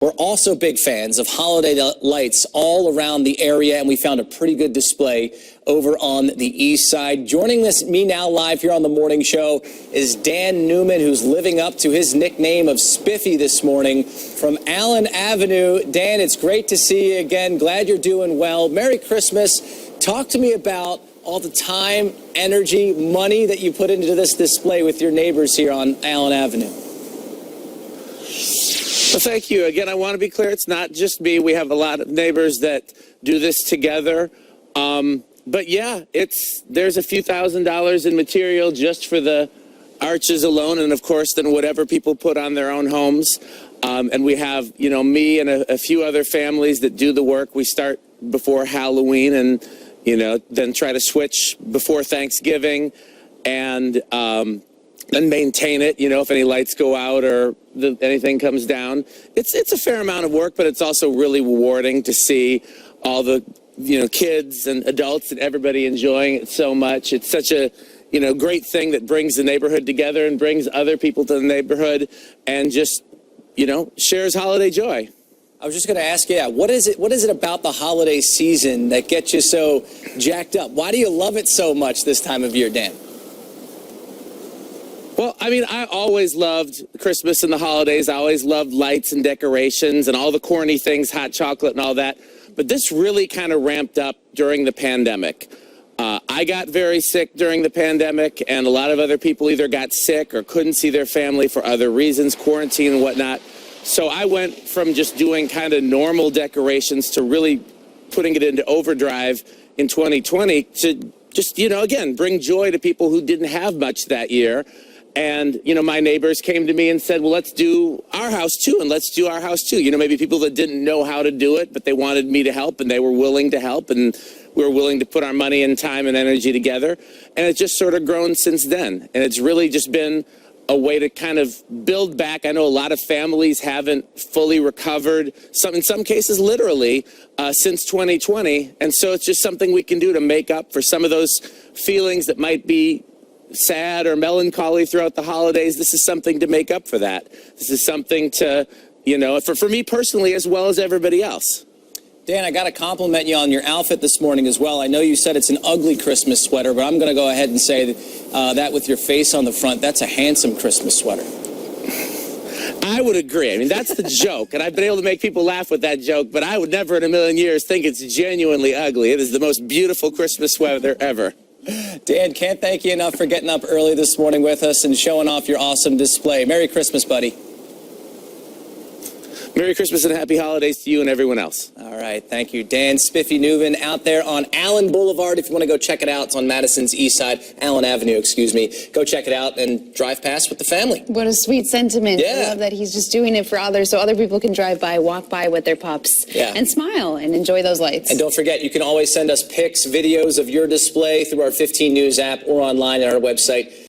We're also big fans of holiday lights all around the area, and we found a pretty good display over on the east side. Joining me now live here on the morning show is Dan Newman, who's living up to his nickname of Spiffy this morning from Allen Avenue. Dan, it's great to see you again. Glad you're doing well. Merry Christmas. Talk to me about all the time, energy, money that you put into this display with your neighbors here on Allen Avenue. Well, thank you. Again, I want to be clear, it's not just me. We have a lot of neighbors that do this together. But yeah, there's a few $1,000s in material just for the arches alone, and of course then whatever people put on their own homes. And we have, me and a few other families that do the work. We start before Halloween and, then try to switch before Thanksgiving and maintain it, if any lights go out or anything comes down. It's a fair amount of work, but it's also really rewarding to see all the, kids and adults and everybody enjoying it so much. It's such a, great thing that brings the neighborhood together and brings other people to the neighborhood and just, shares holiday joy. I was just going to ask you, what is it about the holiday season that gets you so jacked up? Why do you love it so much this time of year, Dan? Well, I always loved Christmas and the holidays. I always loved lights and decorations and all the corny things, hot chocolate and all that. But this really kind of ramped up during the pandemic. I got very sick during the pandemic, and a lot of other people either got sick or couldn't see their family for other reasons, quarantine and whatnot. So I went from just doing kind of normal decorations to really putting it into overdrive in 2020 to just, again, bring joy to people who didn't have much that year. And, my neighbors came to me and said, well, let's do our house too, and let's do our house too. Maybe people that didn't know how to do it, but they wanted me to help, and they were willing to help, and we were willing to put our money and time and energy together. And it's just sort of grown since then. And it's really just been a way to kind of build back. I know a lot of families haven't fully recovered, in some cases literally, since 2020. And so it's just something we can do to make up for some of those feelings that might be sad or melancholy throughout the holidays. This is something to make up for that. This is something to, for me personally as well as everybody else. Dan, I got to compliment you on your outfit this morning as well. I know you said it's an ugly Christmas sweater, but I'm going to go ahead and say that with your face on the front, that's a handsome Christmas sweater. I would agree. That's the joke, and I've been able to make people laugh with that joke, but I would never in a million years think it's genuinely ugly. It is the most beautiful Christmas sweater ever. Dan, can't thank you enough for getting up early this morning with us and showing off your awesome display. Merry Christmas, buddy. Merry Christmas and happy holidays to you and everyone else. All right, thank you. Dan Spiffy Newman out there on Allen Boulevard. If you want to go check it out, it's on Madison's east side, Allen Avenue, excuse me. Go check it out and drive past with the family. What a sweet sentiment. Yeah. I love that he's just doing it for others so other people can drive by, walk by with their pups, and smile and enjoy those lights. And don't forget, you can always send us pics, videos of your display through our 15 News app or online at our website.